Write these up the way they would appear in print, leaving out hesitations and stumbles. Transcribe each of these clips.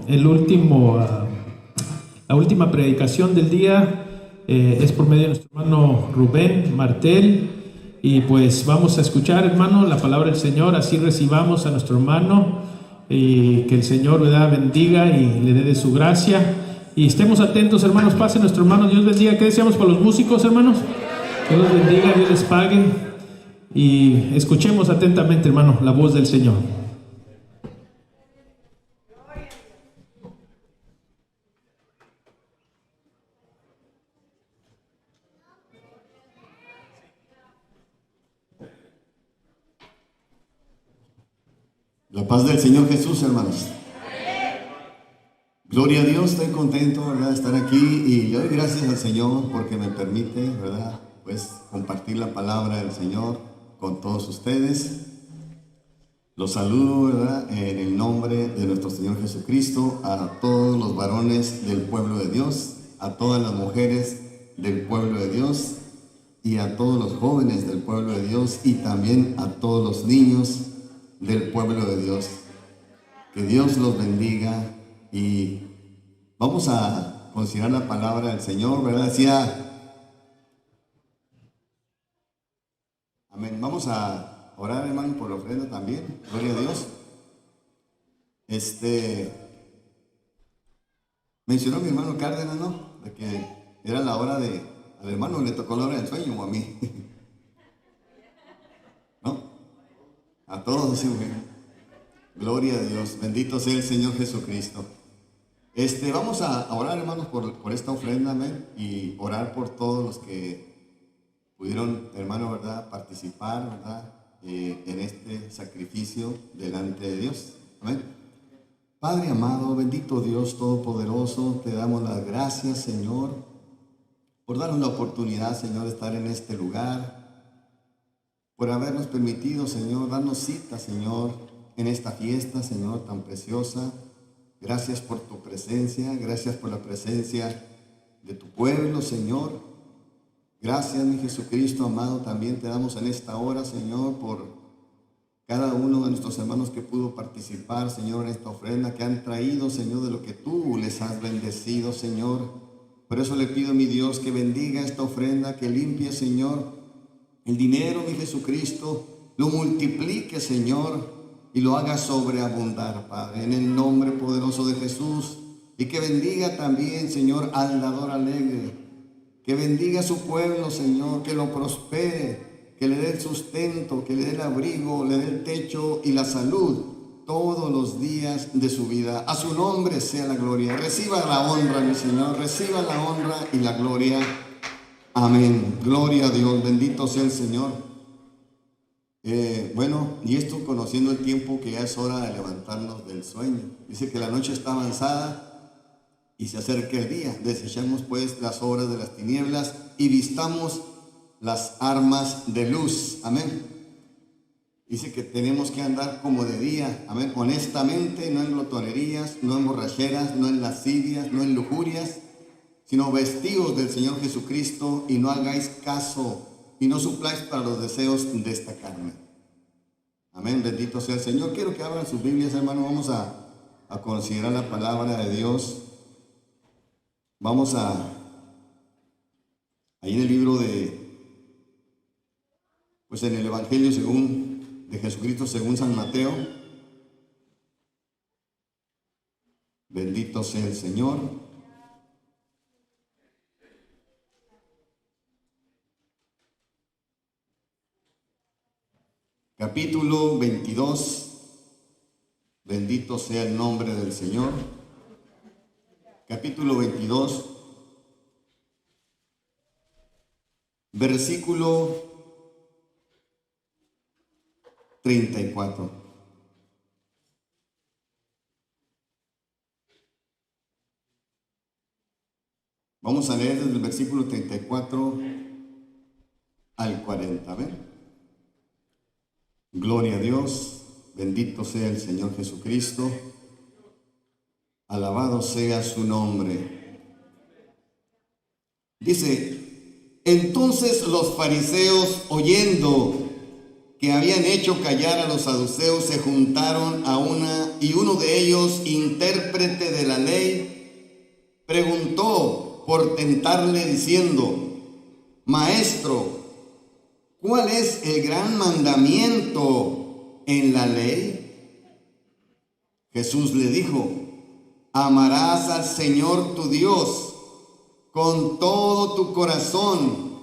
la última predicación del día es por medio de nuestro hermano Rubén Martel. Y pues vamos a escuchar, hermano, la palabra del Señor. Así recibamos a nuestro hermano y que el Señor, ¿verdad?, bendiga y le dé de su gracia. Y estemos atentos, hermanos. Pase nuestro hermano. Dios bendiga. ¿Qué deseamos para los músicos, hermanos? Que Dios bendiga, Dios les pague. Y escuchemos atentamente, hermano, la voz del Señor. La paz del Señor Jesús, hermanos. Gloria a Dios, estoy contento, ¿verdad?, de estar aquí y le doy gracias al Señor porque me permite, ¿verdad?, pues compartir la palabra del Señor con todos ustedes. Los saludo, ¿verdad?, en el nombre de nuestro Señor Jesucristo, a todos los varones del pueblo de Dios, a todas las mujeres del pueblo de Dios y a todos los jóvenes del pueblo de Dios y también a todos los niños del pueblo de Dios. Que Dios los bendiga y vamos a considerar la palabra del Señor, ¿verdad? Decía, amén. Vamos a orar, hermano, por la ofrenda también. Gloria a Dios. Mencionó mi hermano Cárdenas, ¿no?, de que era la hora de, al hermano le tocó la hora del sueño o a mí. ¿No? A todos, sí, güey. Gloria a Dios. Bendito sea el Señor Jesucristo. Vamos a orar, hermanos, por esta ofrenda, amén, y orar por todos los que pudieron, hermano, ¿verdad?, participar, ¿verdad?, en este sacrificio delante de Dios. Amén. Padre amado, bendito Dios Todopoderoso, te damos las gracias, Señor, por darnos la oportunidad, Señor, de estar en este lugar, por habernos permitido, Señor, darnos cita, Señor, en esta fiesta, Señor, tan preciosa. Gracias por tu presencia, gracias por la presencia de tu pueblo, Señor. Gracias, mi Jesucristo amado, también te damos en esta hora, Señor, por cada uno de nuestros hermanos que pudo participar, Señor, en esta ofrenda, que han traído, Señor, de lo que tú les has bendecido, Señor. Por eso le pido, mi Dios, que bendiga esta ofrenda, que limpie, Señor, el dinero, mi Jesucristo, lo multiplique, Señor, y lo haga sobreabundar, Padre, en el nombre poderoso de Jesús. Y que bendiga también, Señor, al dador alegre, que bendiga a su pueblo, Señor, que lo prospere, que le dé el sustento, que le dé el abrigo, le dé el techo y la salud todos los días de su vida. A su nombre sea la gloria. Reciba la honra, mi Señor, reciba la honra y la gloria. Amén. Gloria a Dios. Bendito sea el Señor. Bueno, y esto conociendo el tiempo que ya es hora de levantarnos del sueño. Dice que la noche está avanzada y se acerca el día. Desechamos pues las obras de las tinieblas y vistamos las armas de luz. Amén. Dice que tenemos que andar como de día. Amén. Honestamente, no en glotonerías, no en borracheras, no en lascivias, no en lujurias, sino vestidos del Señor Jesucristo y no hagáis caso y no supláis para los deseos de esta carne. Amén, bendito sea el Señor. Quiero que abran sus Biblias, hermano. Vamos a considerar la palabra de Dios. Vamos ahí en el libro pues en el Evangelio de Jesucristo según San Mateo. Bendito sea el Señor. Capítulo 22, bendito sea el nombre del Señor. Capítulo 22, versículo 34. Vamos a leer desde el versículo 34 al 40, ¿ven? Gloria a Dios, bendito sea el Señor Jesucristo, alabado sea su nombre. Dice, entonces los fariseos oyendo que habían hecho callar a los saduceos se juntaron a una, y uno de ellos, intérprete de la ley, preguntó por tentarle diciendo: Maestro, ¿cuál es el gran mandamiento en la ley? Jesús le dijo: amarás al Señor tu Dios con todo tu corazón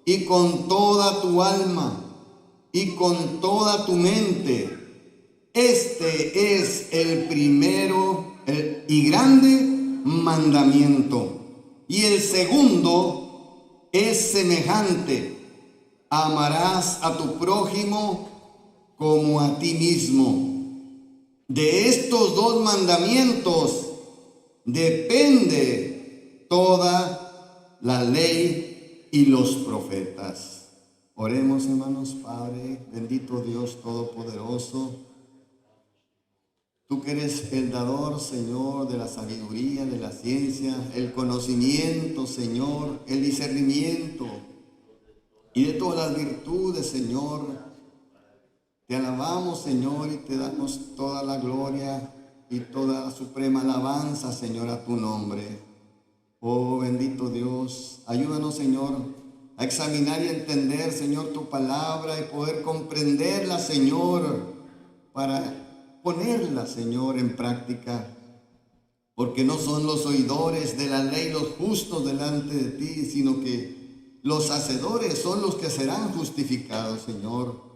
y con toda tu alma y con toda tu mente. Este es el primero y grande mandamiento. Y el segundo es semejante: amarás a tu prójimo como a ti mismo. De estos dos mandamientos depende toda la ley y los profetas. Oremos, hermanos. Padre, bendito Dios Todopoderoso, tú que eres el dador, Señor, de la sabiduría, de la ciencia, el conocimiento, Señor, el discernimiento y de todas las virtudes, Señor. Te alabamos, Señor, y te damos toda la gloria y toda la suprema alabanza, Señor, a tu nombre. Oh, bendito Dios, ayúdanos, Señor, a examinar y entender, Señor, tu palabra y poder comprenderla, Señor, para ponerla, Señor, en práctica. Porque no son los oidores de la ley los justos delante de ti, sino que los hacedores son los que serán justificados, Señor.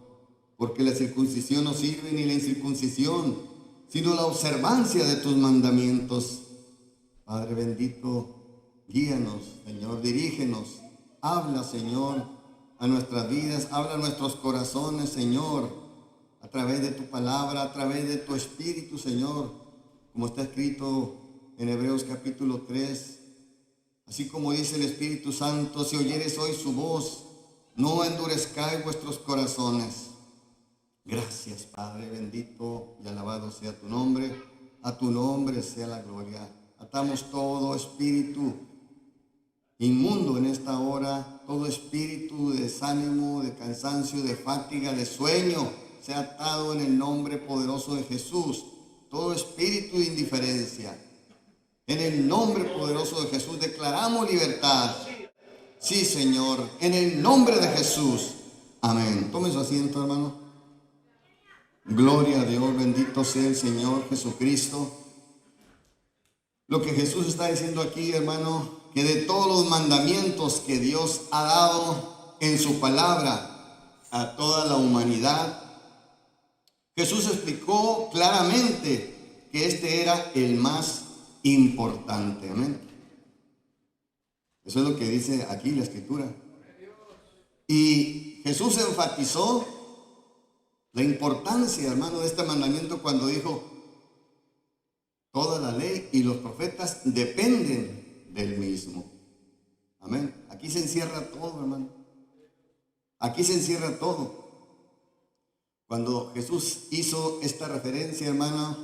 Porque la circuncisión no sirve ni la incircuncisión, sino la observancia de tus mandamientos. Padre bendito, guíanos, Señor, dirígenos. Habla, Señor, a nuestras vidas, habla a nuestros corazones, Señor, a través de tu palabra, a través de tu Espíritu, Señor, como está escrito en Hebreos capítulo 3. Así como dice el Espíritu Santo: si oyeres hoy su voz, no endurezcáis vuestros corazones. Gracias, Padre bendito, y alabado sea tu nombre. A tu nombre sea la gloria. Atamos todo espíritu inmundo en esta hora, todo espíritu de desánimo, de cansancio, de fatiga, de sueño, sea atado en el nombre poderoso de Jesús. Todo espíritu de indiferencia, en el nombre poderoso de Jesús declaramos libertad. Sí, Señor, en el nombre de Jesús. Amén. Tome su asiento, hermano. Gloria a Dios, bendito sea el Señor Jesucristo. Lo que Jesús está diciendo aquí, hermano, que de todos los mandamientos que Dios ha dado en su palabra a toda la humanidad, Jesús explicó claramente que este era el más importante. Amén. Eso es lo que dice aquí la Escritura. Y Jesús enfatizó la importancia, hermano, de este mandamiento cuando dijo: toda la ley y los profetas dependen del mismo. Amén. Aquí se encierra todo, hermano. Aquí se encierra todo. Cuando Jesús hizo esta referencia, hermano,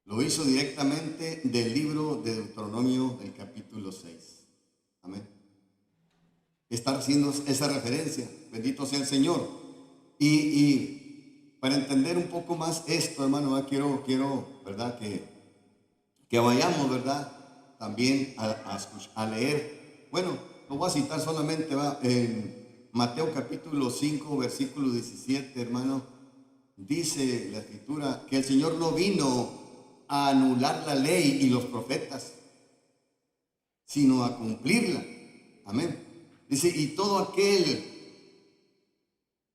lo hizo directamente del libro de Deuteronomio, del capítulo 6. Amén. Está haciendo esa referencia. Bendito sea el Señor. Y para entender un poco más esto, hermano, quiero, ¿verdad? Que vayamos, ¿verdad? También a leer. Bueno, lo voy a citar solamente, ¿va? En Mateo capítulo 5, versículo 17, hermano. Dice la Escritura que el Señor no vino a anular la ley y los profetas, sino a cumplirla. Amén. Dice: y todo aquel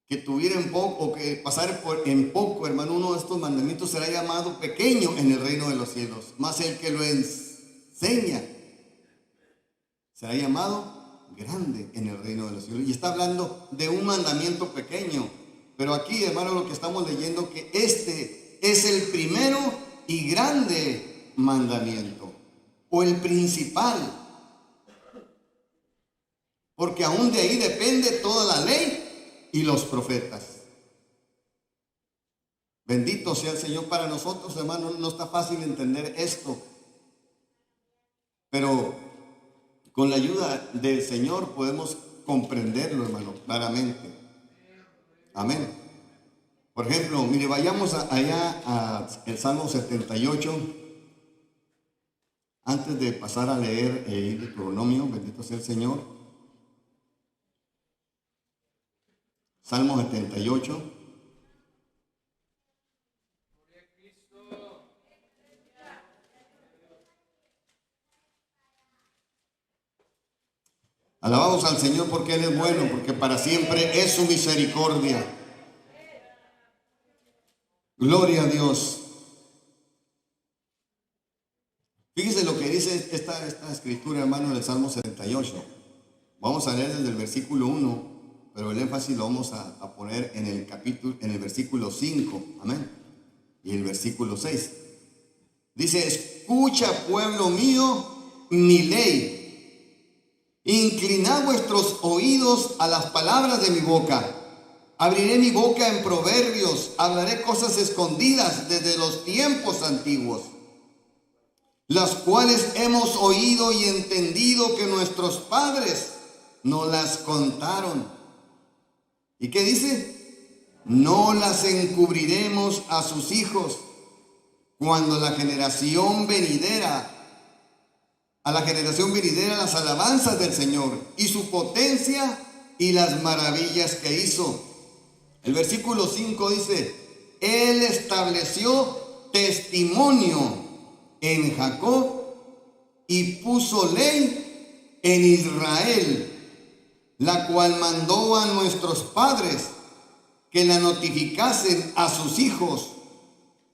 que tuviera en poco, o que pasara en poco, hermano, uno de estos mandamientos, será llamado pequeño en el reino de los cielos. Mas el que lo enseña será llamado grande en el reino de los cielos. Y está hablando de un mandamiento pequeño. Pero aquí, hermano, lo que estamos leyendo, que este es el primero y grande mandamiento, o el principal. Porque aún de ahí depende toda la ley y los profetas. Bendito sea el Señor. Para nosotros, hermano, no está fácil entender esto, pero con la ayuda del Señor podemos comprenderlo, hermano, claramente. Amén. Por ejemplo, mire, vayamos allá al Salmo 78. Antes de pasar a leer el Deuteronomio, bendito sea el Señor. Salmo 78. Alabamos al Señor porque Él es bueno, porque para siempre es su misericordia. Gloria a Dios. Fíjese lo que dice esta escritura, hermano, del Salmo 78. Vamos a leer desde el versículo 1, pero el énfasis lo vamos a poner en el versículo 5. Amén. Y el versículo 6. Dice: escucha, pueblo mío, mi ley. Inclinad vuestros oídos a las palabras de mi boca. Abriré mi boca en proverbios, hablaré cosas escondidas desde los tiempos antiguos, las cuales hemos oído y entendido que nuestros padres nos las contaron. ¿Y qué dice? No las encubriremos a sus hijos cuando a la generación venidera las alabanzas del Señor y su potencia y las maravillas que hizo. El versículo 5 dice: Él estableció testimonio en Jacob y puso ley en Israel, la cual mandó a nuestros padres que la notificasen a sus hijos,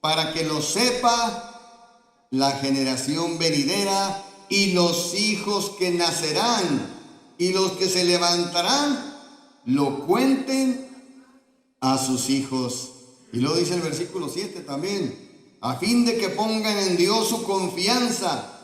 para que lo sepa la generación venidera y los hijos que nacerán y los que se levantarán lo cuenten a sus hijos. Y luego dice el versículo 7 también: a fin de que pongan en Dios su confianza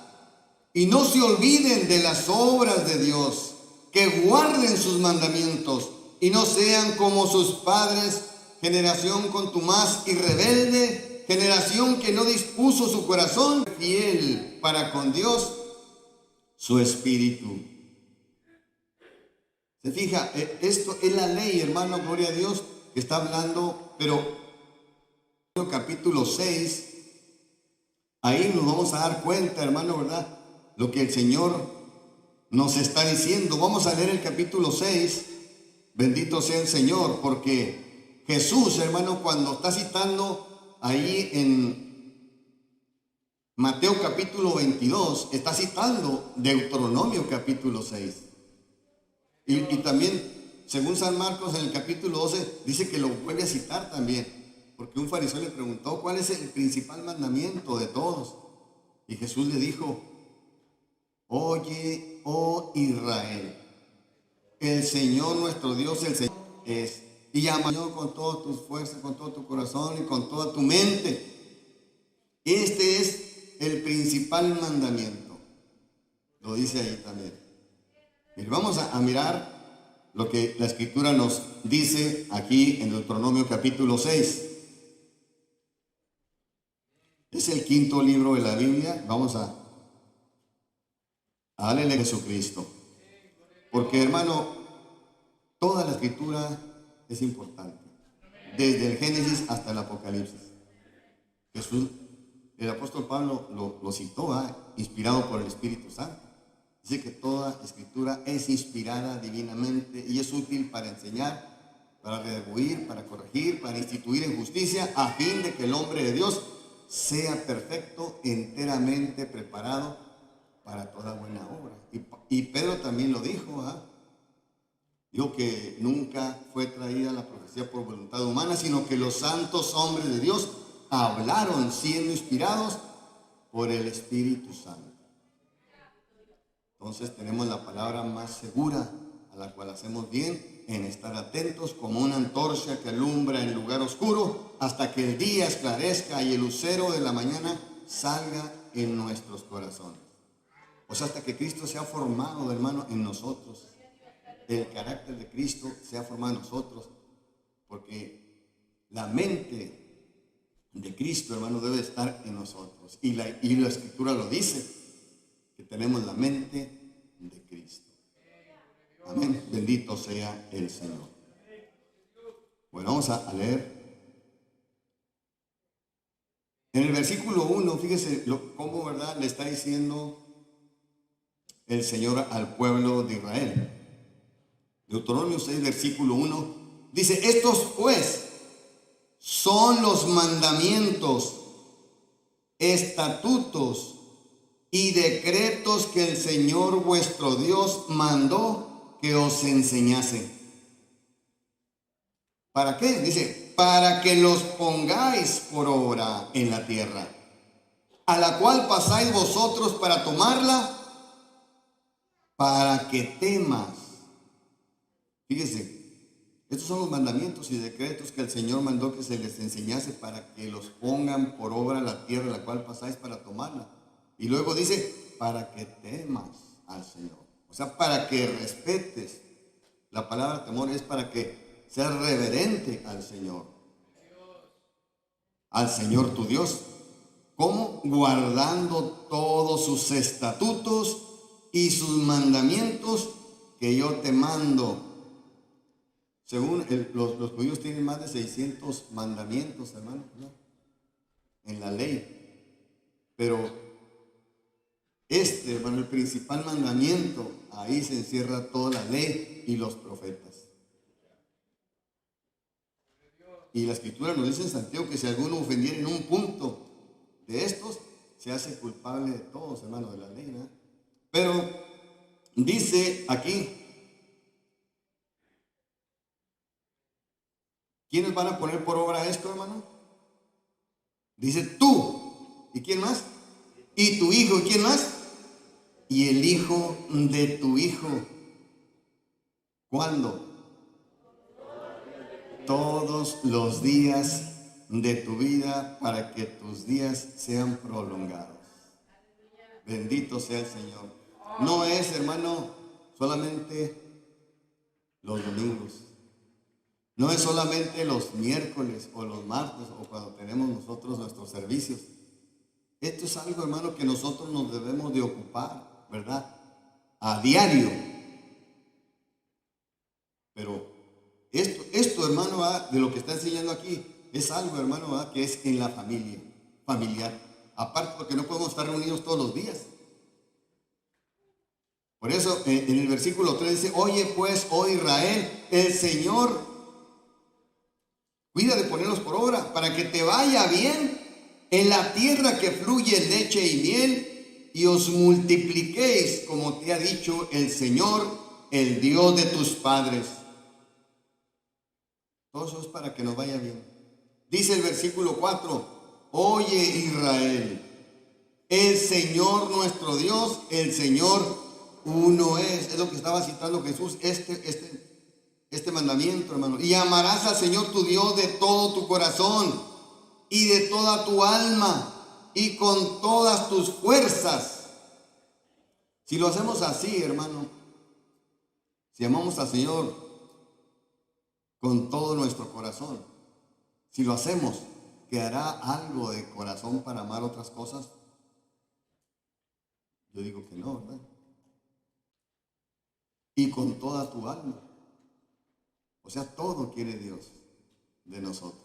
y no se olviden de las obras de Dios, que guarden sus mandamientos y no sean como sus padres, generación contumaz y rebelde, generación que no dispuso su corazón fiel para con Dios su espíritu. Se fija, esto es la ley, hermano, gloria a Dios, que está hablando, pero capítulo 6, ahí nos vamos a dar cuenta, hermano, ¿verdad? Lo que el Señor nos está diciendo. Vamos a leer el capítulo 6, bendito sea el Señor, porque Jesús, hermano, cuando está citando ahí en Mateo capítulo 22, está citando Deuteronomio capítulo 6. Y también, según San Marcos, en el capítulo 12, dice que lo vuelve a citar también, porque un fariseo le preguntó: ¿cuál es el principal mandamiento de todos? Y Jesús le dijo: oye, oh Israel, el Señor nuestro Dios, el Señor es, y ama al Señor con todas tus fuerzas, con todo tu corazón y con toda tu mente. Este es el principal mandamiento. Lo dice ahí también. Y vamos a mirar lo que la Escritura nos dice aquí en Deuteronomio capítulo 6. Es el quinto libro de la Biblia. Vamos a darle a Jesucristo. Porque, hermano, toda la Escritura es importante. Desde el Génesis hasta el Apocalipsis. Jesús, el apóstol Pablo lo citó, inspirado por el Espíritu Santo. Dice que toda Escritura es inspirada divinamente y es útil para enseñar, para redarguir, para corregir, para instituir en justicia, a fin de que el hombre de Dios sea perfecto, enteramente preparado para toda buena obra. Y Pedro también lo dijo, dijo que nunca fue traída la profecía por voluntad humana, sino que los santos hombres de Dios hablaron siendo inspirados por el Espíritu Santo. Entonces tenemos la palabra más segura, a la cual hacemos bien en estar atentos, como una antorcha que alumbra en lugar oscuro, hasta que el día esclarezca y el lucero de la mañana salga en nuestros corazones. O sea, hasta que Cristo sea formado, hermano, en nosotros. El carácter de Cristo sea formado en nosotros. Porque la mente de Cristo, hermano, debe estar en nosotros. Y la Escritura lo dice, que tenemos la mente de Cristo. Amén. Bendito sea el Señor. Bueno, vamos a leer. En el versículo 1, fíjese cómo, ¿verdad?, le está diciendo el Señor al pueblo de Israel. Deuteronomio 6, versículo 1, dice: estos pues son los mandamientos, estatutos y decretos que el Señor vuestro Dios mandó que os enseñase. ¿Para qué? Dice, para que los pongáis por obra en la tierra, a la cual pasáis vosotros para tomarla, para que temas. Fíjese, estos son los mandamientos y decretos que el Señor mandó que se les enseñase para que los pongan por obra en la tierra, la cual pasáis para tomarla. Y luego dice, para que temas al Señor. O sea, para que respetes. La palabra temor es para que seas reverente al Señor tu Dios. ¿Cómo? Guardando todos sus estatutos y sus mandamientos que yo te mando. Según los judíos tienen más de 600 mandamientos, hermano, ¿no?, en la ley. Pero hermano, el principal mandamiento, ahí se encierra toda la ley y los profetas. Y la Escritura nos dice en Santiago que si alguno ofendiera en un punto de estos, se hace culpable de todos, hermano, de la ley, ¿verdad? Pero dice aquí, ¿quiénes van a poner por obra esto, hermano? Dice tú. ¿Y quién más? Y tu hijo. ¿Y quién más? Y el hijo de tu hijo. ¿Cuándo? Todos los días de tu vida, para que tus días sean prolongados. Bendito sea el Señor. No es, hermano, solamente los domingos. No es solamente los miércoles o los martes o cuando tenemos nosotros nuestros servicios. Esto es algo, hermano, que nosotros nos debemos de ocupar, ¿verdad?, a diario. Pero esto, hermano, de lo que está enseñando aquí, es algo, hermano, que es en la familiar. Aparte, porque no podemos estar reunidos todos los días. Por eso, en el versículo 3 dice: oye pues, oh Israel, el Señor cuida de ponerlos por obra, para que te vaya bien en la tierra que fluye leche y miel, y os multipliquéis, como te ha dicho el Señor, el Dios de tus padres. Todo eso es para que nos vaya bien. Dice el versículo 4: oye Israel, el Señor nuestro Dios, el Señor uno es lo que estaba citando Jesús, este mandamiento, hermano. Y amarás al Señor tu Dios de todo tu corazón y de toda tu alma y con todas tus fuerzas. Si lo hacemos así, hermano, si amamos al Señor con todo nuestro corazón, si lo hacemos, ¿quedará algo de corazón para amar otras cosas? Yo digo que no, ¿verdad? Y con toda tu alma. O sea, todo quiere Dios de nosotros.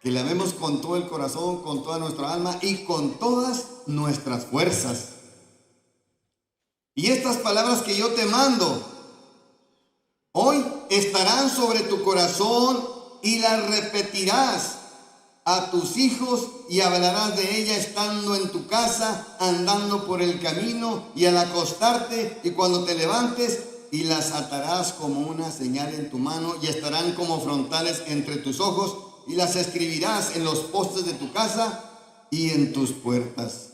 Que le amemos con todo el corazón, con toda nuestra alma y con todas nuestras fuerzas. Y estas palabras que yo te mando hoy estarán sobre tu corazón y las repetirás a tus hijos y hablarás de ella estando en tu casa, andando por el camino y al acostarte y cuando te levantes, y las atarás como una señal en tu mano y estarán como frontales entre tus ojos, y las escribirás en los postes de tu casa y en tus puertas.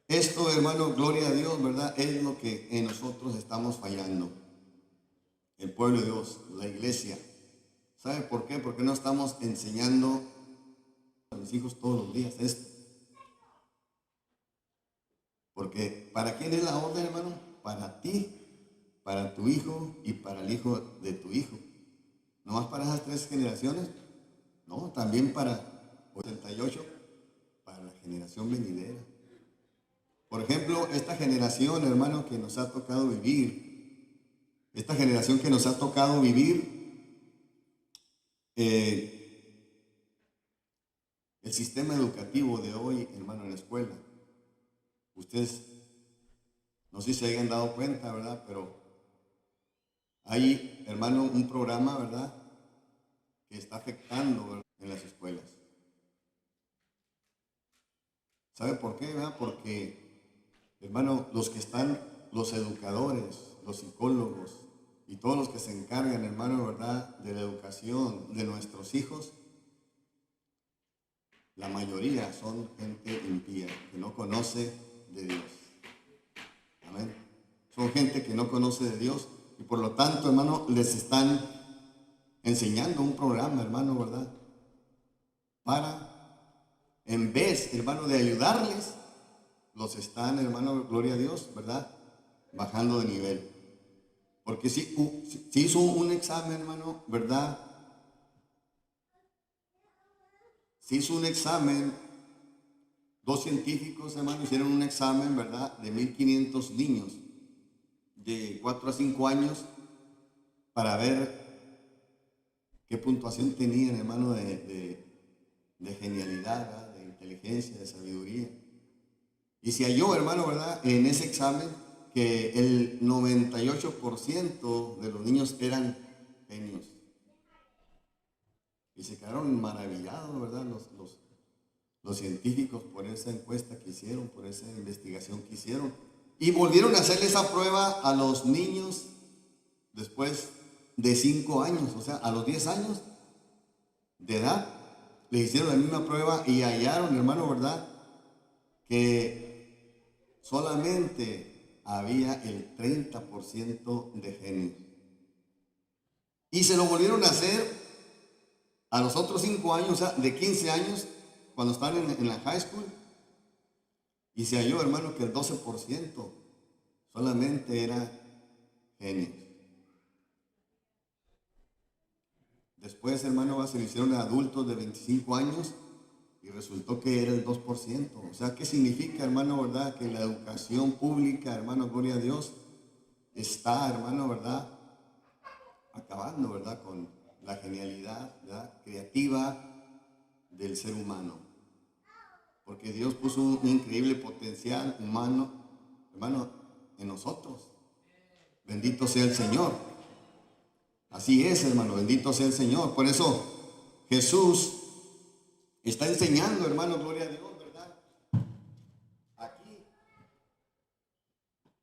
Esto, hermano, gloria a Dios, ¿verdad?, es lo que en nosotros estamos fallando. El pueblo de Dios, la iglesia. ¿Sabe por qué? Porque no estamos enseñando a mis hijos todos los días esto. Porque ¿para quién es la orden, hermano? Para ti, para tu hijo y para el hijo de tu hijo. ¿No más para esas 3 generaciones? No, también para 88, para la generación venidera. Por ejemplo, esta generación, hermano, que nos ha tocado vivir, el sistema educativo de hoy, hermano, en la escuela. Ustedes, no sé si se hayan dado cuenta, ¿verdad? Pero hay, hermano, un programa, ¿verdad?, que está afectando, ¿verdad?, en las escuelas. ¿Sabe por qué, verdad? Porque, hermano, los que están, los educadores, los psicólogos y todos los que se encargan, hermano, ¿verdad?, de la educación de nuestros hijos, la mayoría son gente impía, que no conoce de Dios. Amén. Son gente que no conoce de Dios y por lo tanto, hermano, les están enseñando un programa, hermano, ¿verdad?, para, en vez, hermano, de ayudarles, los están, hermano, gloria a Dios, ¿verdad?, bajando de nivel. Porque si hizo un examen, hermano, ¿verdad? Se hizo un examen, dos científicos, hermano, hicieron un examen, ¿verdad?, de 1500 niños de 4 a 5 años para ver qué puntuación tenían, hermano, de genialidad, ¿verdad?, de inteligencia, de sabiduría. Y se halló, hermano, ¿verdad?, en ese examen que el 98% de los niños eran genios. Y se quedaron maravillados, ¿verdad?, los científicos por esa encuesta que hicieron, por esa investigación que hicieron. Y volvieron a hacerle esa prueba a los niños después de 5 años, o sea, a los 10 años de edad. Le hicieron la misma prueba y hallaron, hermano, ¿verdad?, que solamente había el 30% de genios. Y se lo volvieron a hacer a los otros 5 años, o sea, de 15 años, cuando están en la high school, y se halló, hermano, que el 12% solamente era genios. Después, hermano, se lo hicieron a adultos de 25 años y resultó que era el 2%. O sea, ¿qué significa, hermano, verdad? Que la educación pública, hermano, gloria a Dios, está, hermano, verdad, acabando, verdad, con la genialidad, ¿verdad?, creativa del ser humano. Porque Dios puso un increíble potencial humano, hermano, en nosotros. Bendito sea el Señor. Así es, hermano, bendito sea el Señor. Por eso Jesús está enseñando, hermano, gloria a Dios, ¿verdad?, aquí.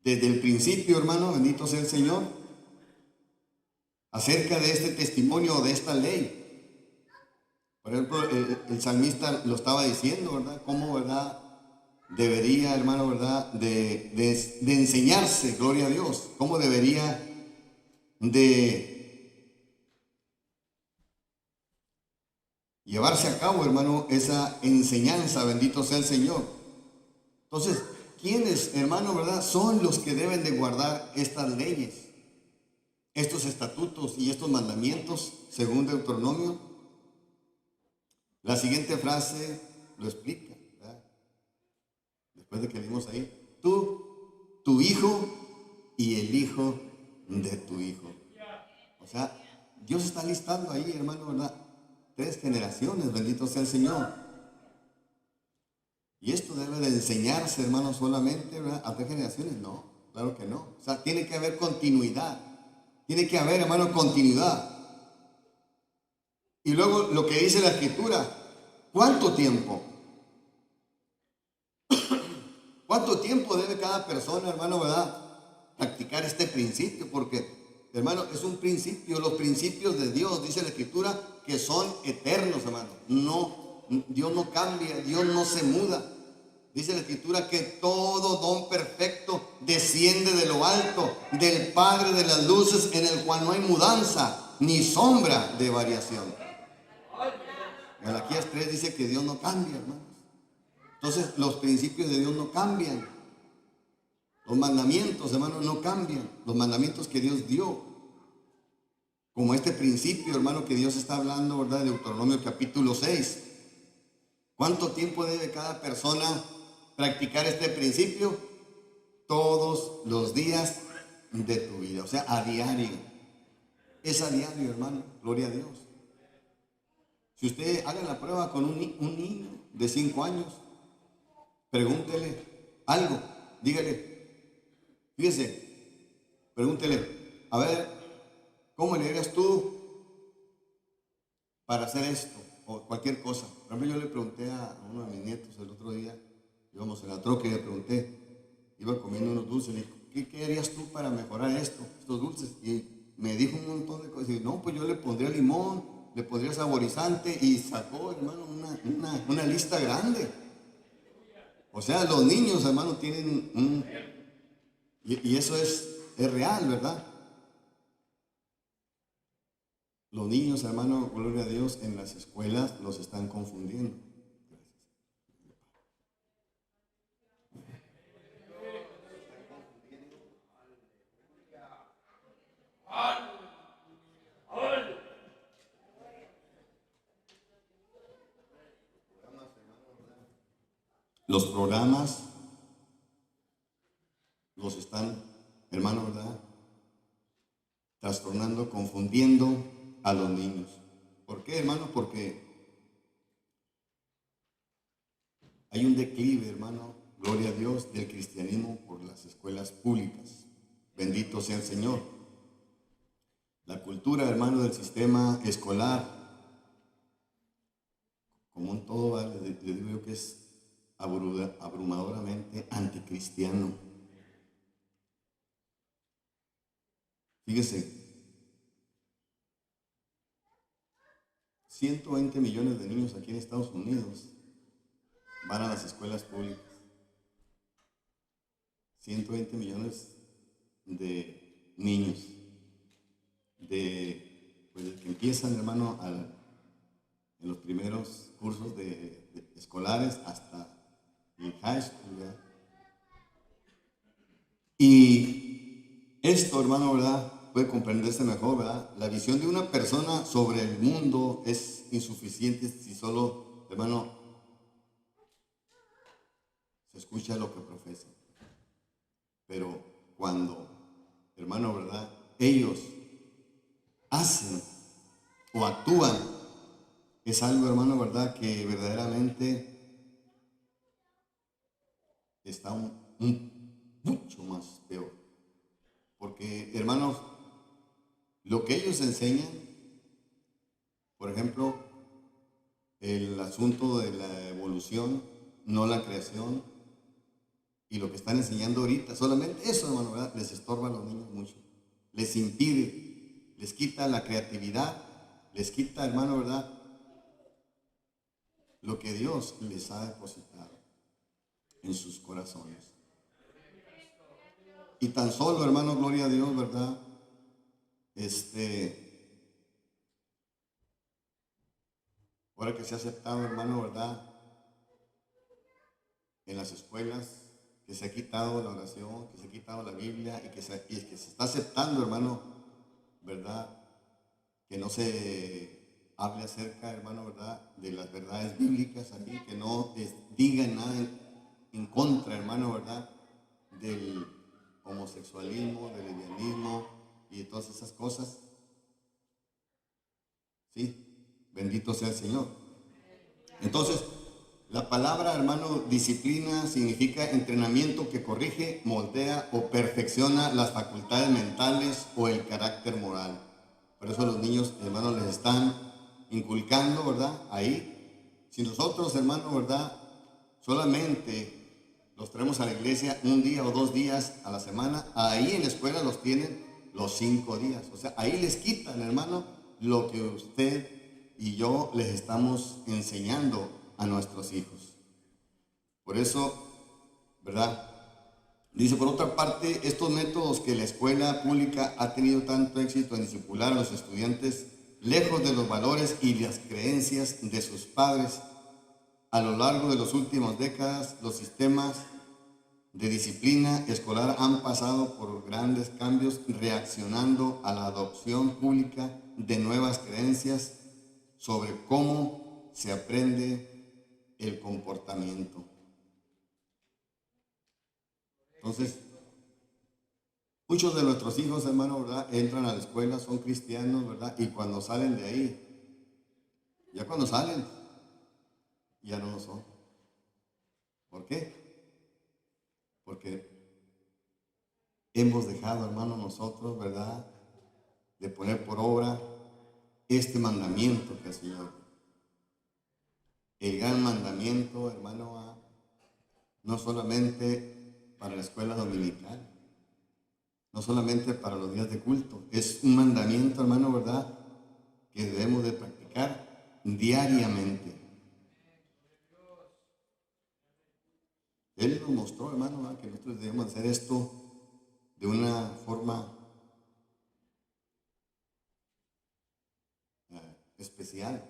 Desde el principio, hermano, bendito sea el Señor, acerca de este testimonio, de esta ley. Por ejemplo, el salmista lo estaba diciendo, ¿verdad?, cómo, ¿verdad?, debería, hermano, ¿verdad?, de enseñarse, gloria a Dios, cómo debería de llevarse a cabo, hermano, esa enseñanza, bendito sea el Señor. Entonces, ¿quiénes, hermano, verdad, son los que deben de guardar estas leyes, estos estatutos y estos mandamientos, según Deuteronomio? La siguiente frase lo explica, ¿verdad? Después de que vimos ahí, tú, tu hijo y el hijo de tu hijo. O sea, Dios está listando ahí, hermano, ¿verdad?, 3 generaciones, bendito sea el Señor. Y esto debe de enseñarse, hermano, solamente, ¿verdad?, a 3 generaciones. No, claro que no. O sea, tiene que haber continuidad. Tiene que haber, hermano, continuidad. Y luego lo que dice la Escritura, ¿cuánto tiempo? ¿Cuánto tiempo debe cada persona, hermano, verdad, practicar este principio? Porque, hermano, es un principio. Los principios de Dios, dice la Escritura, que son eternos, hermano. No, Dios no cambia, Dios no se muda. Dice la Escritura que todo don perfecto desciende de lo alto, del Padre de las luces, en el cual no hay mudanza ni sombra de variación. Malaquías 3 dice que Dios no cambia, hermanos. Entonces, los principios de Dios no cambian. Los mandamientos, hermanos, no cambian. Los mandamientos que Dios dio. Como este principio, hermano, que Dios está hablando, ¿verdad?, de Deuteronomio capítulo 6. ¿Cuánto tiempo debe cada persona practicar este principio? Todos los días de tu vida. O sea, a diario. Es a diario, hermano. Gloria a Dios. Si usted haga la prueba con un niño de 5 años, pregúntele algo, dígale, fíjese, pregúntele, a ver, ¿cómo le harías tú para hacer esto? O cualquier cosa. Por ejemplo, yo le pregunté a uno de mis nietos el otro día, íbamos en la troca y le pregunté, iba comiendo unos dulces, le dije, ¿qué harías tú para mejorar estos dulces? Y me dijo un montón de cosas, y no, pues yo le pondría limón, le pondría saborizante, y sacó, hermano, una lista grande. O sea, los niños, hermano, tienen y eso es real, ¿verdad? Los niños, hermano, gloria a Dios, en las escuelas los están confundiendo. Los programas los están, hermano, ¿verdad? Trastornando, confundiendo a los niños. ¿Por qué, hermano? Porque hay un declive, hermano, gloria a Dios, del cristianismo por las escuelas públicas. Bendito sea el Señor. La cultura, hermano, del sistema escolar, como un todo, le digo yo que es abrumadoramente anticristiano. Fíjese, 120 millones de niños aquí en Estados Unidos van a las escuelas públicas. 120 millones de niños, pues, que empiezan, hermano, en los primeros cursos de escolares hasta el high school, ¿verdad? Y esto, hermano, ¿verdad? Puede comprenderse mejor, ¿verdad? La visión de una persona sobre el mundo es insuficiente si solo, hermano, se escucha lo que profesa. Pero cuando, hermano, ¿verdad? Ellos hacen o actúan, es algo, hermano, ¿verdad? Que verdaderamente está mucho más peor. Porque, hermanos, lo que ellos enseñan, por ejemplo, el asunto de la evolución, no la creación, y lo que están enseñando ahorita, solamente eso, hermano, ¿verdad? Les estorba a los niños mucho. Les impide, les quita la creatividad, les quita, hermano, ¿verdad? Lo que Dios les ha depositado en sus corazones. Y tan solo, hermano, gloria a Dios, ¿verdad? Ahora que se ha aceptado, hermano, ¿verdad? En las escuelas, que se ha quitado la oración, que se ha quitado la Biblia y que se está aceptando, hermano, ¿verdad? Que no se hable acerca, hermano, ¿verdad? De las verdades bíblicas aquí, que no digan nada en contra, hermano, ¿verdad? Del homosexualismo, del lesbianismo y de todas esas cosas. Sí, bendito sea el Señor. Entonces, la palabra, hermano, disciplina significa entrenamiento que corrige, moldea o perfecciona las facultades mentales o el carácter moral. Por eso los niños, hermanos, les están inculcando, ¿verdad? Ahí. Si nosotros, hermano, ¿verdad? Solamente los traemos a la iglesia un día o 2 días a la semana, ahí en la escuela los tienen los 5 días. O sea, ahí les quitan, hermano, lo que usted y yo les estamos enseñando a nuestros hijos. Por eso, ¿verdad? Dice, por otra parte, estos métodos que la escuela pública ha tenido tanto éxito en discipular a los estudiantes, lejos de los valores y las creencias de sus padres, a lo largo de las últimas décadas, los sistemas de disciplina escolar han pasado por grandes cambios, reaccionando a la adopción pública de nuevas creencias sobre cómo se aprende el comportamiento. Entonces, muchos de nuestros hijos, hermano, ¿verdad? Entran a la escuela, son cristianos, ¿verdad? Y cuando salen de ahí, Ya cuando salen, ya no lo son. ¿Por qué? Porque hemos dejado, hermano, nosotros, ¿verdad?, de poner por obra este mandamiento que el Señor dio. El gran mandamiento, hermano, no solamente para la escuela dominical, no solamente para los días de culto, es un mandamiento, hermano, ¿verdad?, que debemos de practicar diariamente. Él nos mostró, hermano, ¿verdad?, que nosotros debemos hacer esto de una forma especial,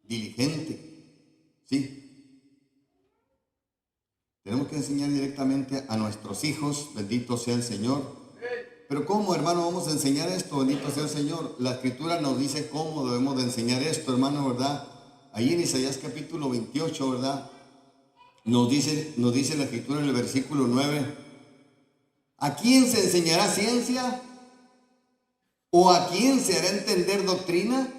diligente, sí. Tenemos que enseñar directamente a nuestros hijos, bendito sea el Señor. Pero ¿cómo, hermano, vamos a enseñar esto? Bendito sea el Señor. La Escritura nos dice cómo debemos de enseñar esto, hermano, ¿verdad? Ahí en Isaías capítulo 28, ¿verdad? Nos dice la Escritura en el versículo 9. ¿A quién se enseñará ciencia? ¿O a quién se hará entender doctrina?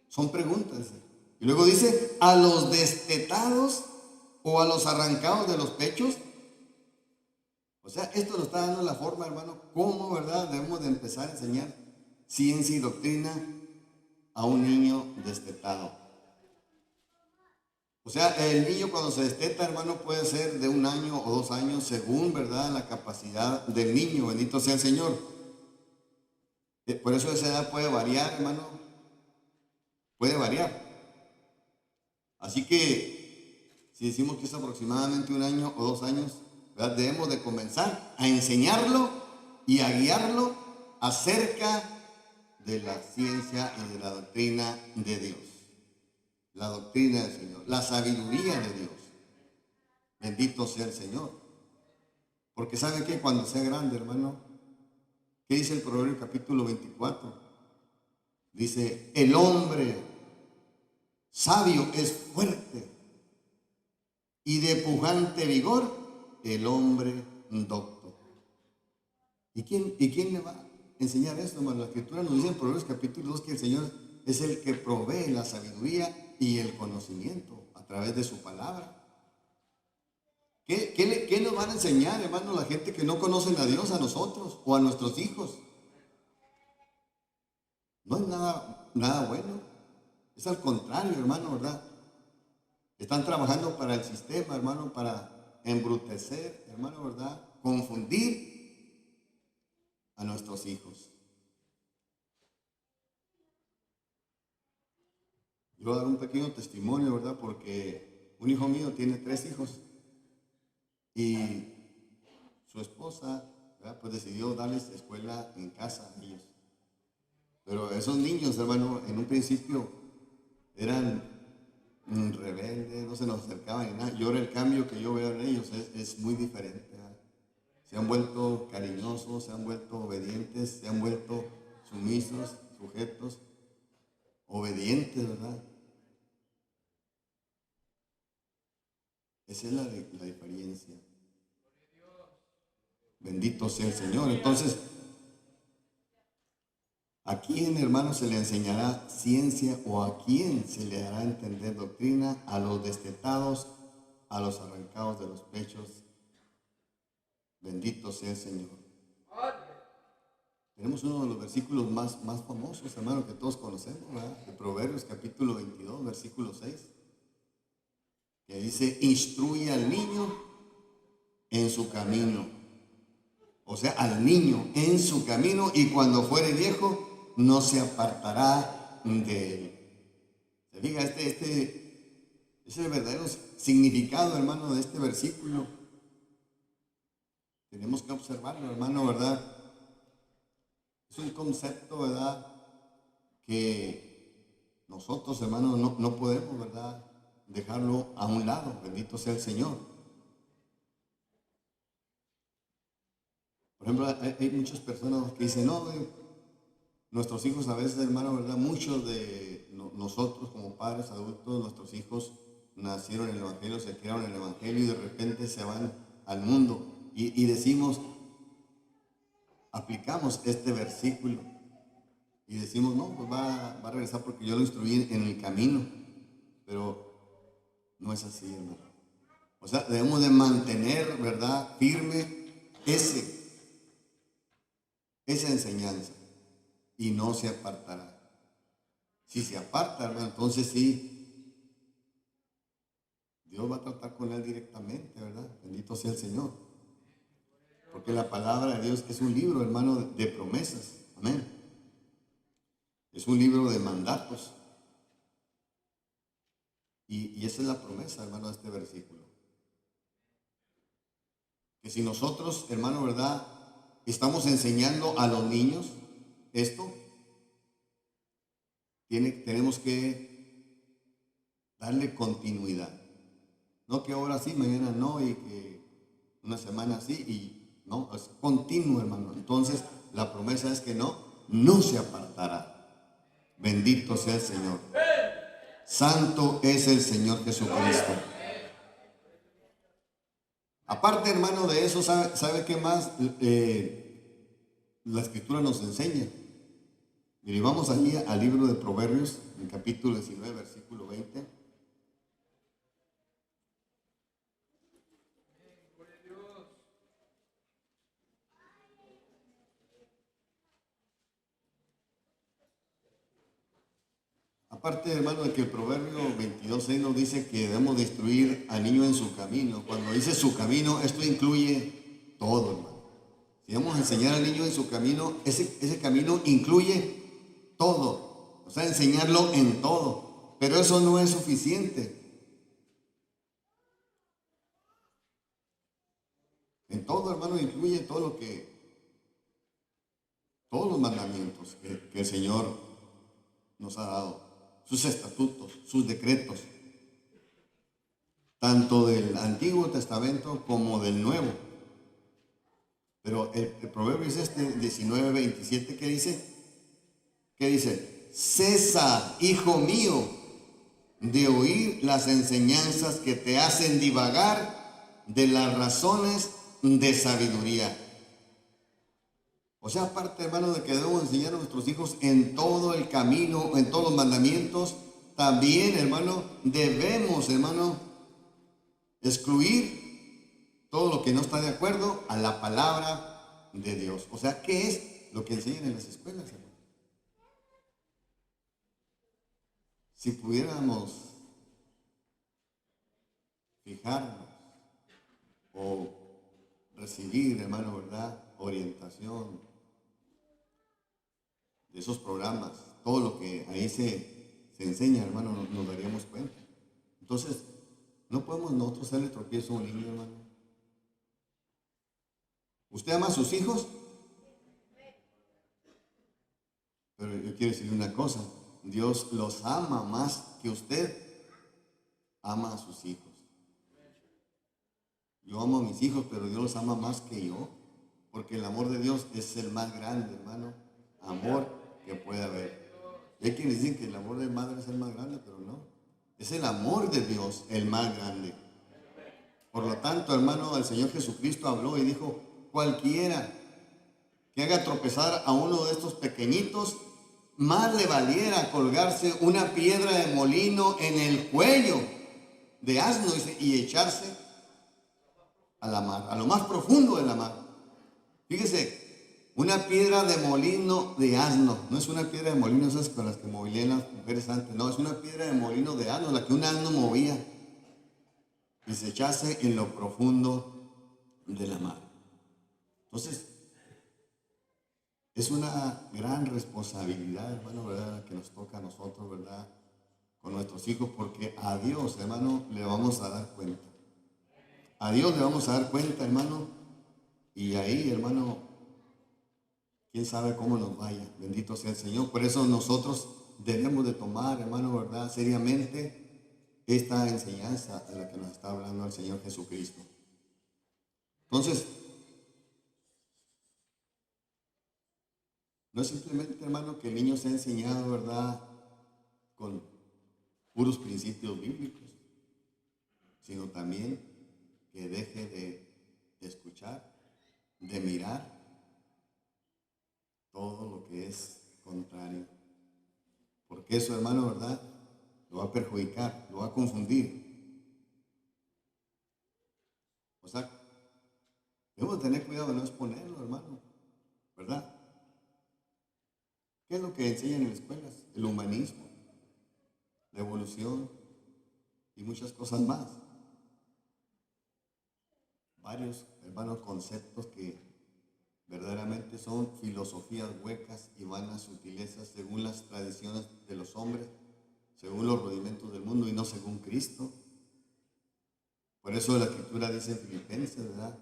Son preguntas. Y luego dice, ¿a los destetados o a los arrancados de los pechos? O sea, esto nos está dando la forma, hermano, cómo, ¿verdad?, debemos de empezar a enseñar ciencia y doctrina a un niño destetado. O sea, el niño cuando se desteta, hermano, puede ser de 1 año o 2 años, según, ¿verdad?, la capacidad del niño, bendito sea el Señor. Por eso esa edad puede variar, hermano, puede variar. Así que, si decimos que es aproximadamente 1 año o 2 años, ¿verdad?, debemos de comenzar a enseñarlo y a guiarlo acerca de la ciencia y de la doctrina de Dios. La doctrina del Señor, la sabiduría de Dios. Bendito sea el Señor. Porque ¿sabe qué? Cuando sea grande, hermano, ¿qué dice el Proverbio capítulo 24? Dice, el hombre sabio es fuerte y de pujante vigor el hombre docto. ¿Y quién le va a enseñar esto, hermano? La Escritura nos dice en Proverbios capítulo 2 que el Señor es el que provee la sabiduría y el conocimiento a través de su palabra. ¿Qué nos van a enseñar, hermano, la gente que no conocen a Dios, a nosotros o a nuestros hijos? No es nada bueno. Es al contrario, hermano, ¿verdad? Están trabajando para el sistema, hermano, para embrutecer, hermano, ¿verdad?, confundir a nuestros hijos. Yo voy a dar un pequeño testimonio, ¿verdad?, porque un hijo mío tiene 3 hijos y su esposa, ¿verdad?, pues decidió darles escuela en casa a ellos. Pero esos niños, hermano, en un principio eran rebeldes, no se nos acercaban ni nada. Y ahora el cambio que yo veo en ellos es muy diferente, ¿verdad? Se han vuelto cariñosos, se han vuelto obedientes, se han vuelto sumisos, sujetos, obedientes, ¿verdad? Esa es la diferencia. Bendito sea el Señor. Entonces, ¿a quién, hermano, se le enseñará ciencia o a quién se le hará entender doctrina? A los destetados, a los arrancados de los pechos. Bendito sea el Señor. Tenemos uno de los versículos más famosos, hermano, que todos conocemos, ¿verdad? De Proverbios capítulo 22, versículo 6, que dice, instruye al niño en su camino. O sea, al niño en su camino, y cuando fuere viejo no se apartará de él. Se fija, es el verdadero significado, hermano, de este versículo. Tenemos que observarlo, hermano, ¿verdad? Es un concepto, ¿verdad?, que nosotros, hermano, no podemos, ¿verdad?, dejarlo a un lado. Bendito sea el Señor. Por ejemplo, hay muchas personas que dicen, no, nuestros hijos a veces, hermano, ¿verdad?, muchos de nosotros como padres adultos, nuestros hijos nacieron en el Evangelio, se criaron en el Evangelio y de repente se van al mundo. Y decimos, aplicamos este versículo. Y decimos, no, pues va a regresar porque yo lo instruí en el camino. Pero no es así, hermano. O sea, debemos de mantener, ¿verdad?, firme esa enseñanza y no se apartará. Si se aparta, hermano, entonces sí, Dios va a tratar con él directamente, ¿verdad? Bendito sea el Señor. Porque la palabra de Dios es un libro, hermano, de promesas. Amén. Es un libro de mandatos. Y esa es la promesa, hermano, de este versículo. Que si nosotros, hermano, ¿verdad?, estamos enseñando a los niños esto, tenemos que darle continuidad. No que ahora sí, mañana no, y que una semana sí, y no, es continuo, hermano. Entonces, la promesa es que no se apartará. Bendito sea el Señor. Santo es el Señor Jesucristo. Aparte, hermano, de eso, ¿sabe qué más la Escritura nos enseña? Mire, vamos allí al libro de Proverbios, en capítulo 19, versículo 20. Aparte, hermano, de que el Proverbio 22:6 nos dice que debemos de instruir al niño en su camino. Cuando dice su camino, esto incluye todo, hermano. Si vamos a enseñar al niño en su camino, ese camino incluye todo. O sea, enseñarlo en todo. Pero eso no es suficiente. En todo, hermano, incluye todos los mandamientos que el Señor nos ha dado. Sus estatutos, sus decretos. Tanto del Antiguo Testamento como del Nuevo. Pero el proverbio es este 19:27 que dice, cesa, hijo mío, de oír las enseñanzas que te hacen divagar de las razones de sabiduría. O sea, aparte, hermano, de que debemos enseñar a nuestros hijos en todo el camino, en todos los mandamientos, también, hermano, debemos, hermano, excluir todo lo que no está de acuerdo a la palabra de Dios. O sea, ¿qué es lo que enseñan en las escuelas, hermano? Si pudiéramos fijarnos o recibir, hermano, ¿verdad?, orientación de esos programas, todo lo que ahí se enseña, hermano, nos daríamos cuenta. Entonces, no podemos nosotros hacerle tropiezo a un niño, hermano. ¿Usted ama a sus hijos? Pero yo quiero decirle una cosa, Dios los ama más que usted ama a sus hijos. Yo amo a mis hijos, pero Dios los ama más que yo, porque el amor de Dios es el más grande, hermano, amor que puede haber. Y hay quienes dicen que el amor de madre es el más grande, pero no. Es el amor de Dios el más grande. Por lo tanto, hermano, el Señor Jesucristo habló y dijo, cualquiera que haga tropezar a uno de estos pequeñitos, más le valiera colgarse una piedra de molino en el cuello de asno y echarse a la mar, a lo más profundo de la mar. Fíjese, una piedra de molino de asno, no es una piedra de molino esas con las que movían las mujeres antes, no, es una piedra de molino de asno, la que un asno movía y se echase en lo profundo de la mar. Entonces, es una gran responsabilidad, hermano, ¿verdad?, que nos toca a nosotros, ¿verdad?, con nuestros hijos, porque a Dios, hermano, le vamos a dar cuenta. A Dios le vamos a dar cuenta, hermano, y ahí, hermano, quién sabe cómo nos vaya. Bendito sea el Señor. Por eso nosotros debemos de tomar, hermano, ¿verdad?, seriamente esta enseñanza de la que nos está hablando el Señor Jesucristo. Entonces, no es simplemente, hermano, que el niño sea enseñado, ¿verdad?, con puros principios bíblicos, sino también que deje de escuchar, de mirar todo lo que es contrario. Porque eso, hermano, ¿verdad? Lo va a perjudicar, lo va a confundir. O sea, debemos tener cuidado de no exponerlo, hermano, ¿verdad? ¿Qué es lo que enseñan en las escuelas? El humanismo, la evolución y muchas cosas más. Varios, hermanos, conceptos que verdaderamente son filosofías huecas y vanas sutilezas según las tradiciones de los hombres, según los rudimentos del mundo y no según Cristo. Por eso la Escritura dice en Filipenses, ¿verdad?,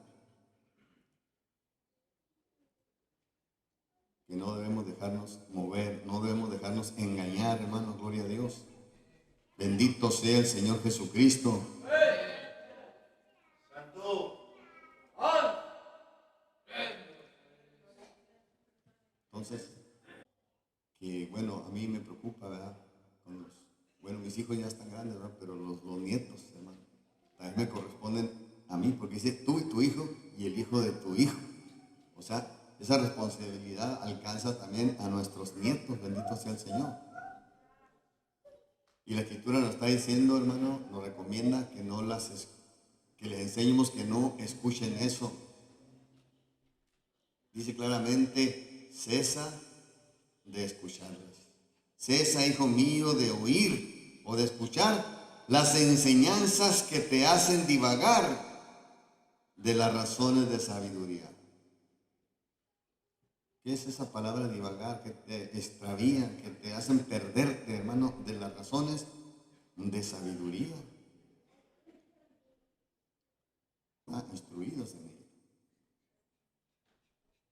que no debemos dejarnos mover, no debemos dejarnos engañar, hermanos, gloria a Dios. Bendito sea el Señor Jesucristo. Entonces, que bueno, a mí me preocupa, ¿verdad? Bueno, mis hijos ya están grandes, ¿verdad? Pero los nietos, hermano, también me corresponden a mí, porque dice tú y tu hijo y el hijo de tu hijo. O sea, esa responsabilidad alcanza también a nuestros nietos, bendito sea el Señor. Y la Escritura nos está diciendo, hermano, nos recomienda que que les enseñemos que no escuchen eso. Dice claramente, cesa de escucharlas. Cesa, hijo mío, de oír o de escuchar las enseñanzas que te hacen divagar de las razones de sabiduría. ¿Qué es esa palabra divagar? Que te extravían, que te hacen perderte, hermano, de las razones de sabiduría. Instruidos en ella.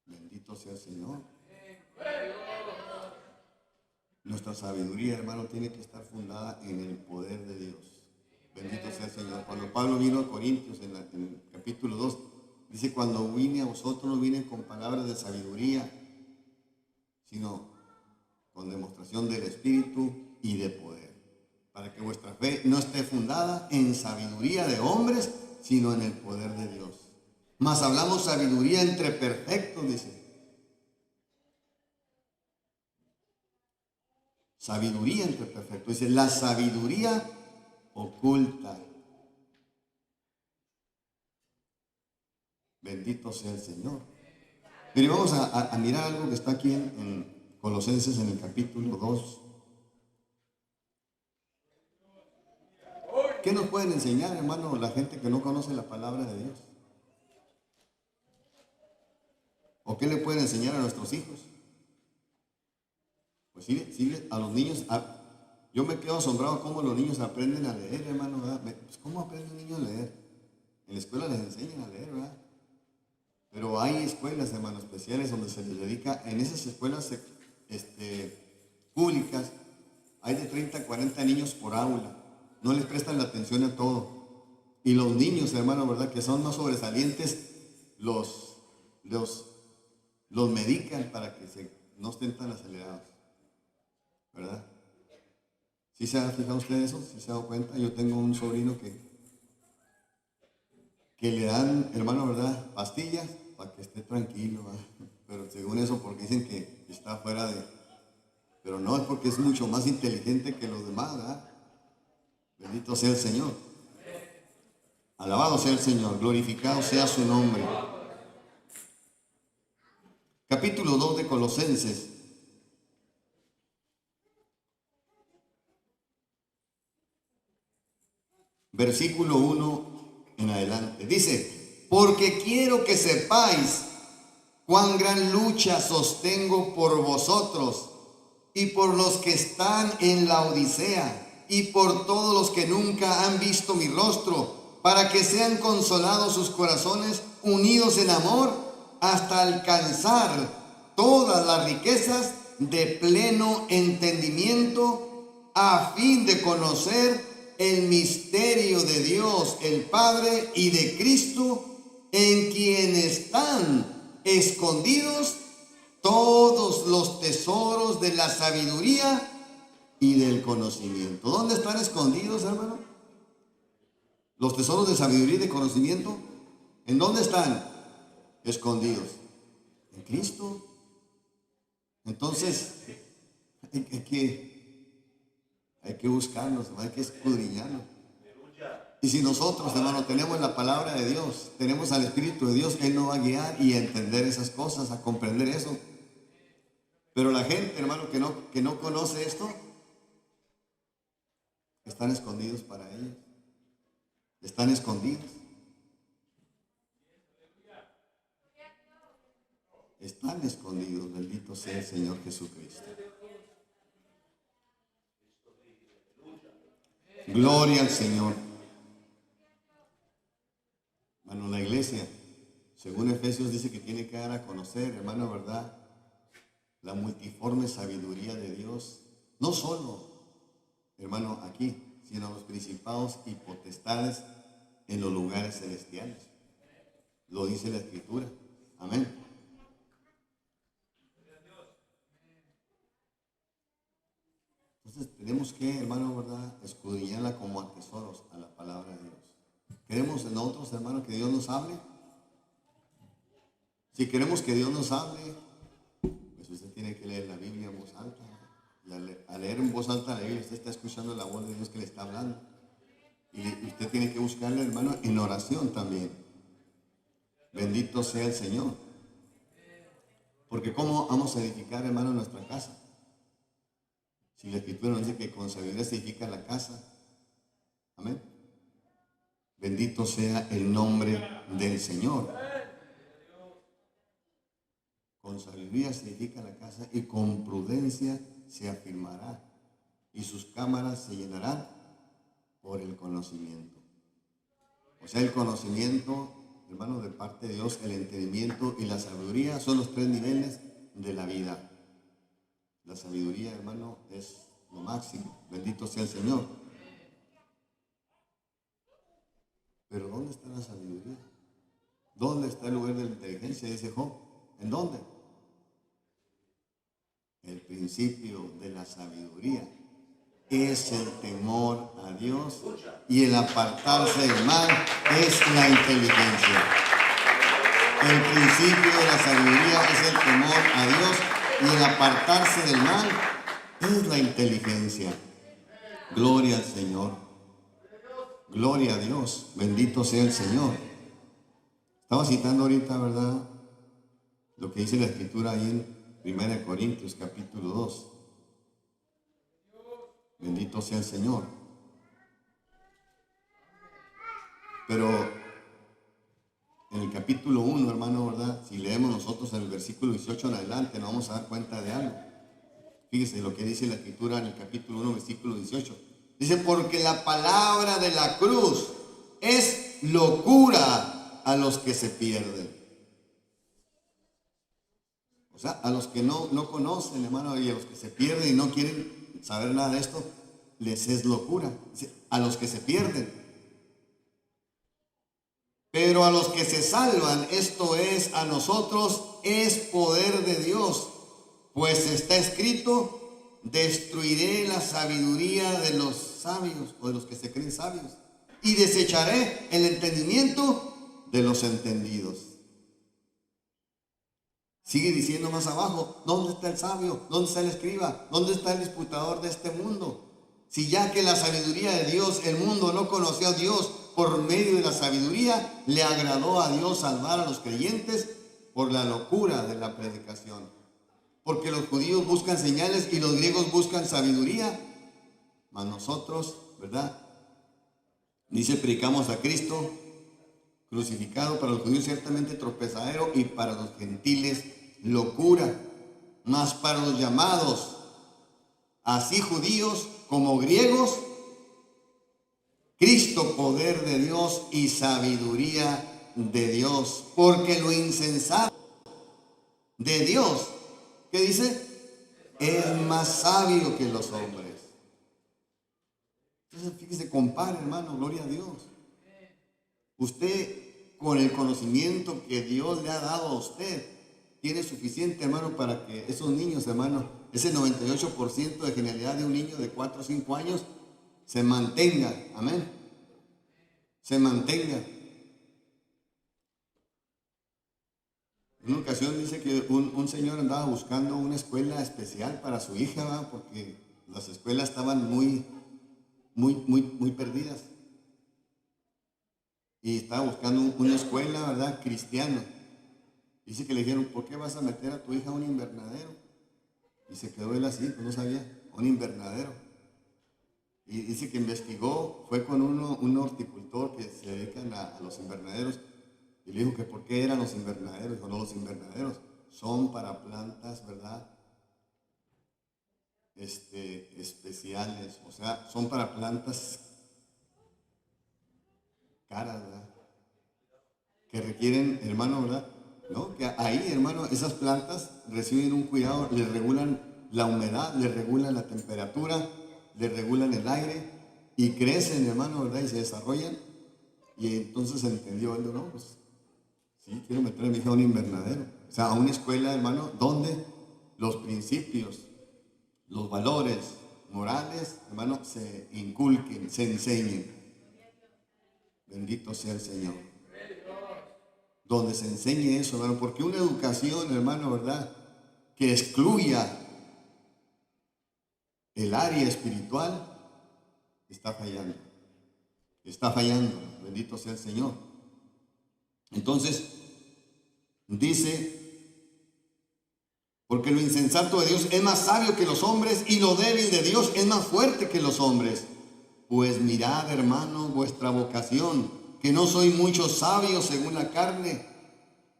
Bendito sea el Señor. Nuestra sabiduría, hermano, tiene que estar fundada en el poder de Dios. Bendito sea el Señor. Cuando Pablo vino a Corintios en el capítulo 2, dice, cuando vine a vosotros no vine con palabras de sabiduría, sino con demostración del Espíritu y de poder, para que vuestra fe no esté fundada en sabiduría de hombres, sino en el poder de Dios. Mas hablamos sabiduría entre perfectos, dice. Sabiduría entre perfectos. Dice, la sabiduría oculta. Bendito sea el Señor. Mire, vamos a mirar algo que está aquí en Colosenses en el capítulo 2. ¿Qué nos pueden enseñar, hermano, la gente que no conoce la palabra de Dios? ¿O qué le pueden enseñar a nuestros hijos? Pues sí, a los niños, yo me quedo asombrado cómo los niños aprenden a leer, hermano, ¿verdad? Pues, ¿cómo aprende un niño a leer? En la escuela les enseñan a leer, ¿verdad? Pero hay escuelas, hermano, especiales donde se les dedica, en esas escuelas públicas, hay de 30 a 40 niños por aula. No les prestan la atención a todo. Y los niños, hermano, ¿verdad?, que son más sobresalientes, los medican para que no estén tan acelerados, ¿verdad? ¿Sí se ha fijado usted eso? ¿Sí se ha dado cuenta? Yo tengo un sobrino que le dan, hermano, ¿verdad?, pastillas para que esté tranquilo, ¿verdad? Pero según eso, porque dicen que está fuera de... Pero no, es porque es mucho más inteligente que los demás, ¿verdad? Bendito sea el Señor. Alabado sea el Señor, glorificado sea su nombre. Capítulo 2 de Colosenses. Versículo 1 en adelante. Dice, porque quiero que sepáis cuán gran lucha sostengo por vosotros y por los que están en la Odisea y por todos los que nunca han visto mi rostro, para que sean consolados sus corazones, unidos en amor, hasta alcanzar todas las riquezas de pleno entendimiento, a fin de conocer el misterio de Dios el Padre y de Cristo, en quien están escondidos todos los tesoros de la sabiduría y del conocimiento. ¿Dónde están escondidos, hermano? Los tesoros de sabiduría y de conocimiento. ¿En dónde están escondidos? En Cristo. Entonces, Hay que buscarlos, hay que escudriñarlos. Y si nosotros, hermano, tenemos la palabra de Dios, tenemos al Espíritu de Dios, Él nos va a guiar y a entender esas cosas, a comprender eso. Pero la gente, hermano, que no conoce esto, están escondidos para ellos. Están escondidos. Están escondidos, bendito sea el Señor Jesucristo. Gloria al Señor. Hermano, la iglesia, según Efesios, dice que tiene que dar a conocer, hermano, ¿verdad?, la multiforme sabiduría de Dios. No solo, hermano, aquí, sino los principados y potestades en los lugares celestiales. Lo dice la Escritura. Amén. Entonces tenemos que, hermano, ¿verdad?, escudriñarla como a tesoros a la palabra de Dios. ¿Queremos nosotros, hermano, que Dios nos hable? Si queremos que Dios nos hable, pues usted tiene que leer la Biblia en voz alta. Y al leer en voz alta la Biblia, usted está escuchando la voz de Dios que le está hablando. Y usted tiene que buscarle, hermano, en oración también. Bendito sea el Señor. Porque ¿cómo vamos a edificar, hermano, nuestra casa? Si la Escritura nos dice que con sabiduría se edifica la casa. Amén. Bendito sea el nombre del Señor. Con sabiduría se edifica la casa y con prudencia se afirmará. Y sus cámaras se llenarán por el conocimiento. O sea, el conocimiento, hermano, de parte de Dios, el entendimiento y la sabiduría son los tres niveles de la vida. La sabiduría, hermano, es lo máximo. Bendito sea el Señor. Pero ¿dónde está la sabiduría? ¿Dónde está el lugar de la inteligencia? Dice Job. ¿En dónde? El principio de la sabiduría es el temor a Dios y el apartarse del mal es la inteligencia. El principio de la sabiduría es el temor a Dios y el apartarse del mal es la inteligencia. Gloria al Señor. Gloria a Dios. Bendito sea el Señor. Estaba citando ahorita, ¿verdad?, lo que dice la Escritura ahí en 1 Corintios capítulo 2. Bendito sea el Señor. Pero en el capítulo 1, hermano, ¿verdad?, si leemos nosotros en el versículo 18 en adelante, nos vamos a dar cuenta de algo. Fíjese lo que dice la Escritura en el capítulo 1, versículo 18. Dice, porque la palabra de la cruz es locura a los que se pierden. O sea, a los que no conocen, hermano, y a los que se pierden y no quieren saber nada de esto, les es locura. A los que se pierden. Pero a los que se salvan, esto es, a nosotros, es poder de Dios. Pues está escrito, destruiré la sabiduría de los sabios, o de los que se creen sabios, y desecharé el entendimiento de los entendidos. Sigue diciendo más abajo, ¿dónde está el sabio? ¿Dónde está el escriba? ¿Dónde está el disputador de este mundo? Si ya que la sabiduría de Dios, el mundo no conoció a Dios por medio de la sabiduría, le agradó a Dios salvar a los creyentes por la locura de la predicación. Porque los judíos buscan señales y los griegos buscan sabiduría, mas nosotros, ¿verdad?, dice, predicamos a Cristo crucificado, para los judíos ciertamente tropezadero y para los gentiles locura, mas para los llamados, así judíos como griegos, Cristo poder de Dios y sabiduría de Dios, porque lo insensato de Dios, ¿qué dice?, es más sabio que los hombres. Entonces fíjese, compare, hermano, gloria a Dios. Usted, con el conocimiento que Dios le ha dado a usted, tiene suficiente, hermano, para que esos niños, hermano, ese 98% de genialidad de un niño de 4 o 5 años se mantenga. Amén. Se mantenga. Una ocasión dice que un señor andaba buscando una escuela especial para su hija, ¿verdad? Porque las escuelas estaban muy perdidas. Y estaba buscando una escuela, ¿verdad?, cristiana. Dice que le dijeron, ¿por qué vas a meter a tu hija a un invernadero? Y se quedó él así, pues no sabía, un invernadero. Y dice que investigó, fue con un horticultor que se dedican a los invernaderos. Y le dijo que por qué eran los invernaderos. Dijo, no, los invernaderos son para plantas, ¿verdad?, especiales. O sea, son para plantas caras, ¿verdad?, que requieren, hermano, ¿verdad?, ¿no? Que ahí, hermano, esas plantas reciben un cuidado, les regulan la humedad, les regulan la temperatura, les regulan el aire y crecen, hermano, ¿verdad?, y se desarrollan. Y entonces entendió él, no, pues sí, quiero meter a mi hija a un invernadero. O sea, a una escuela, hermano, donde los principios, los valores morales, hermano, se inculquen, se enseñen. Bendito sea el Señor. Donde se enseñe eso, hermano, porque una educación, hermano, ¿verdad?, que excluya el área espiritual, está fallando. Está fallando. Bendito sea el Señor. Entonces, dice, porque lo insensato de Dios es más sabio que los hombres y lo débil de Dios es más fuerte que los hombres. Pues mirad, hermanos, vuestra vocación, que no soy muchos sabios según la carne,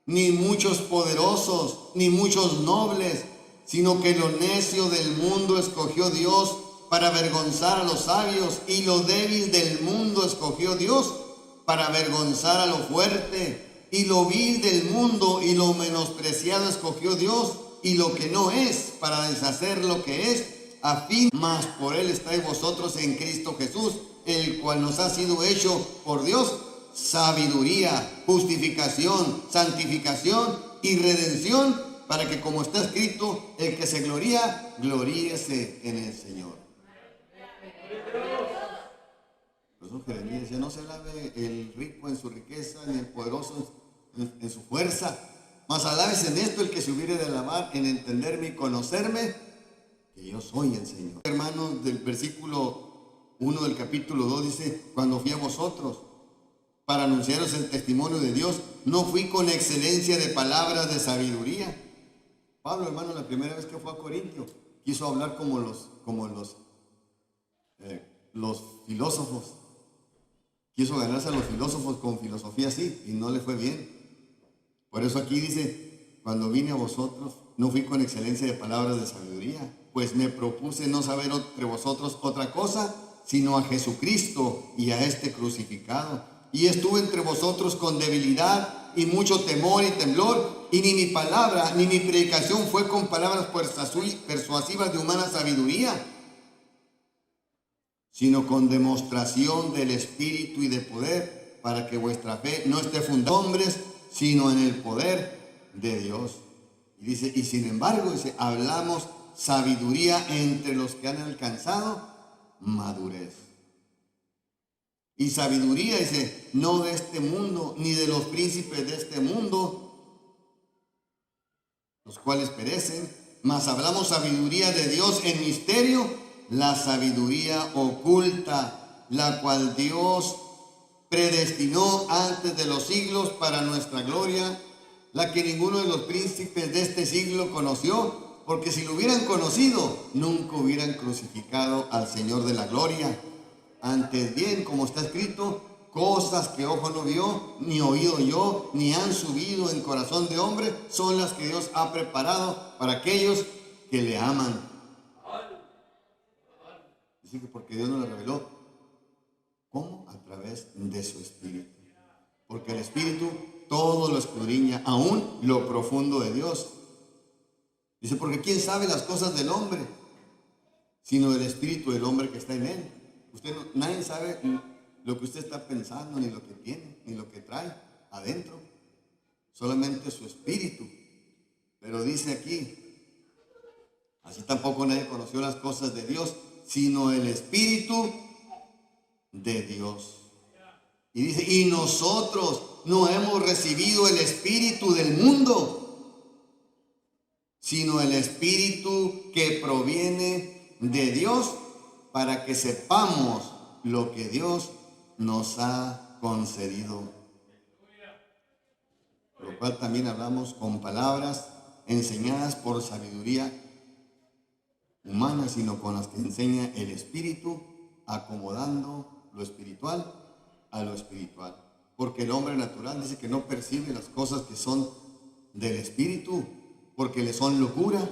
ni muchos poderosos, ni muchos nobles, sino que lo necio del mundo escogió Dios para avergonzar a los sabios, y lo débil del mundo escogió Dios para avergonzar a lo fuerte, y lo vil del mundo y lo menospreciado escogió Dios, y lo que no es, para deshacer lo que es, a fin, mas por él estáis vosotros en Cristo Jesús, el cual nos ha sido hecho por Dios sabiduría, justificación, santificación y redención, para que, como está escrito, el que se gloría, gloríese en el Señor. Por eso Jeremías decía, no se alabe el rico en su riqueza, ni el poderoso en su fuerza, mas alabes en esto el que se hubiere de alabar, en entenderme y conocerme, que yo soy el Señor. Hermanos, del versículo 1 del capítulo 2 dice, cuando fui a vosotros para anunciaros el testimonio de Dios, no fui con excelencia de palabras de sabiduría. Pablo, hermano, la primera vez que fue a Corintio, quiso hablar como los filósofos. Quiso ganarse a los filósofos con filosofía así, y no le fue bien. Por eso aquí dice, cuando vine a vosotros, no fui con excelencia de palabras de sabiduría, pues me propuse no saber entre vosotros otra cosa, sino a Jesucristo y a este crucificado. Y estuve entre vosotros con debilidad y mucho temor y temblor, y ni mi palabra ni mi predicación fue con palabras persuasivas de humana sabiduría, sino con demostración del Espíritu y de poder, para que vuestra fe no esté fundada en hombres, sino en el poder de Dios. Y dice, y sin embargo, dice, hablamos sabiduría entre los que han alcanzado madurez. Y sabiduría, dice, no de este mundo, ni de los príncipes de este mundo, los cuales perecen, mas hablamos sabiduría de Dios en misterio, la sabiduría oculta, la cual Dios predestinó antes de los siglos para nuestra gloria, la que ninguno de los príncipes de este siglo conoció, porque si lo hubieran conocido, nunca hubieran crucificado al Señor de la gloria. Antes bien, como está escrito, cosas que ojo no vio, ni oído yo, ni han subido en corazón de hombre, son las que Dios ha preparado para aquellos que le aman. Dice que porque Dios nos lo reveló. ¿Cómo? A través de su Espíritu. Porque el Espíritu todo lo escudriña, aún lo profundo de Dios. Dice, porque ¿quién sabe las cosas del hombre? Sino el Espíritu del hombre que está en él. Nadie sabe lo que usted está pensando, ni lo que tiene, ni lo que trae adentro. Solamente su Espíritu. Pero dice aquí, así tampoco nadie conoció las cosas de Dios, sino el Espíritu de Dios. Y dice, y nosotros no hemos recibido el espíritu del mundo, sino el Espíritu que proviene de Dios, para que sepamos lo que Dios nos ha concedido. Por lo cual también hablamos con palabras enseñadas por sabiduría humana, sino con las que enseña el Espíritu, acomodando lo espiritual a lo espiritual. Porque el hombre natural dice que no percibe las cosas que son del Espíritu, porque le son locura,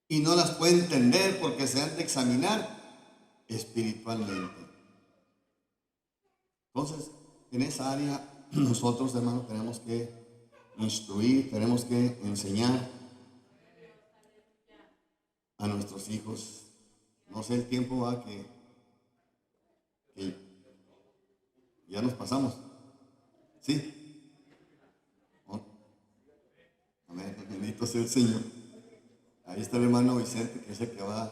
y no las puede entender porque se han de examinar espiritualmente. Entonces, en esa área nosotros, hermanos, tenemos que instruir, tenemos que enseñar a nuestros hijos. No sé, el tiempo va que ya nos pasamos. ¿Sí? ¿No? Amén. Bendito sea el Señor. Ahí está el hermano Vicente, que es el que va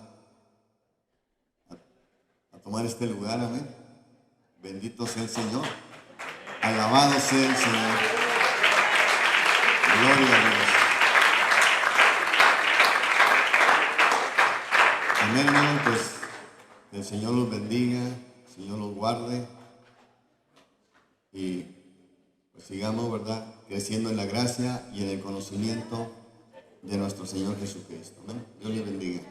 a tomar este lugar. Amén. Bendito sea el Señor. Alabado sea el Señor. Gloria a Dios. Amén, hermano. Pues que el Señor los bendiga, el Señor los guarde y pues sigamos, ¿verdad?, creciendo en la gracia y en el conocimiento de nuestro Señor Jesucristo. Amén. Dios les bendiga.